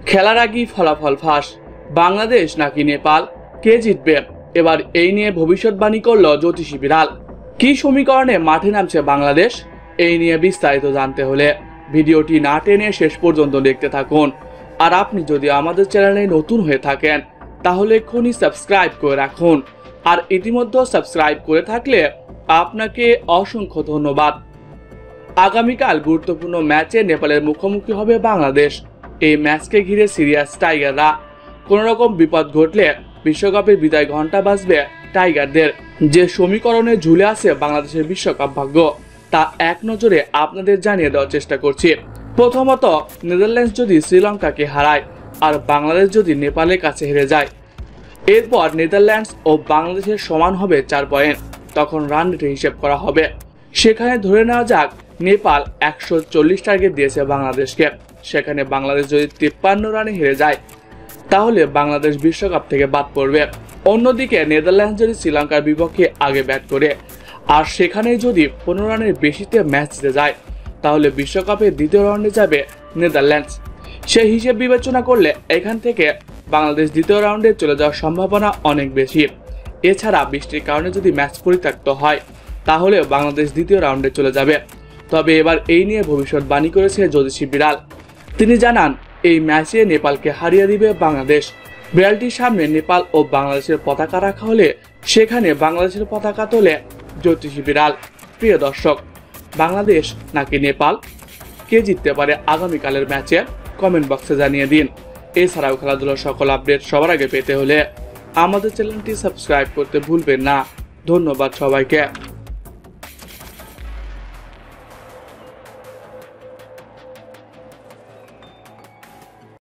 খেলার আগেই ফলাফল ফাঁস, বাংলাদেশ নাকি নেপাল, কে জিতবে? এবার এই নিয়ে ভবিষ্যৎবাণী করল জ্যোতিষী বিড়াল। কি সমীকরণে মাঠে নামছে বাংলাদেশ? এই নিয়ে বিস্তারিত জানতে হলে ভিডিওটি না টেনে শেষ পর্যন্ত দেখতে থাকুন। আর আপনি যদি আমাদের চ্যানেলে নতুন হয়ে থাকেন তাহলে এক্ষুনি সাবস্ক্রাইব করে রাখুন। আর ইতিমধ্যে সাবস্ক্রাইব করে থাকলে আপনাকে অসংখ্য ধন্যবাদ। আগামীকাল গুরুত্বপূর্ণ ম্যাচে নেপালের মুখোমুখি হবে বাংলাদেশ। এই ম্যাচকে ঘিরে সিরিয়াস টাইগাররা। কোনো রকম বিপদ ঘটলে বিশ্বকাপের বিদায় ঘন্টা বাজবে টাইগারদের। যে সমীকরণে ঝুলে আছে বাংলাদেশের বিশ্বকাপ ভাগ্য তা এক নজরে আপনাদের জানিয়ে দেওয়ার চেষ্টা করছি। প্রথমত, নেদারল্যান্ডস যদি শ্রীলঙ্কাকে হারায় আর বাংলাদেশ যদি নেপালের কাছে হেরে যায়, এরপর নেদারল্যান্ডস ও বাংলাদেশের সমান হবে 4 পয়েন্ট। তখন রান রেটে হিসেব করা হবে। সেখানে ধরে নেওয়া যাক নেপাল 140 টার্গেট দিয়েছে বাংলাদেশকে। সেখানে বাংলাদেশ যদি 53 রানে হেরে যায় তাহলে বাংলাদেশ বিশ্বকাপ থেকে বাদ পড়বে। অন্যদিকে নেদারল্যান্ডস যদি শ্রীলঙ্কার বিপক্ষে আগে ব্যাট করে আর সেখানে যদি 15 রানের বেশিতে ম্যাচ জিতে যায় তাহলে বিশ্বকাপের দ্বিতীয় রাউন্ডে যাবে নেদারল্যান্ডস। সেই হিসেব বিবেচনা করলে এখান থেকে বাংলাদেশ দ্বিতীয় রাউন্ডে চলে যাওয়ার সম্ভাবনা অনেক বেশি। এছাড়া বৃষ্টির কারণে যদি ম্যাচ পরিত্যক্ত হয় তাহলে বাংলাদেশ দ্বিতীয় রাউন্ডে চলে যাবে। তবে এবার এই নিয়ে ভবিষ্যৎবাণী করেছে জ্যোতিষী বিড়াল। তিনি জানান এই ম্যাচে নেপালকে হারিয়ে দিবে বাংলাদেশ। বিড়ালটির সামনে নেপাল ও বাংলাদেশের পতাকা রাখা হলে সেখানে বাংলাদেশের পতাকা তোলে জ্যোতিষী বিড়াল। প্রিয় দর্শক, বাংলাদেশ নাকি নেপাল, কে জিততে পারে আগামীকালের ম্যাচে? কমেন্ট বক্সে জানিয়ে দিন। এছাড়াও খেলাধুলার সকল আপডেট সবার আগে পেতে হলে আমাদের চ্যানেলটি সাবস্ক্রাইব করতে ভুলবেন না। ধন্যবাদ সবাইকে।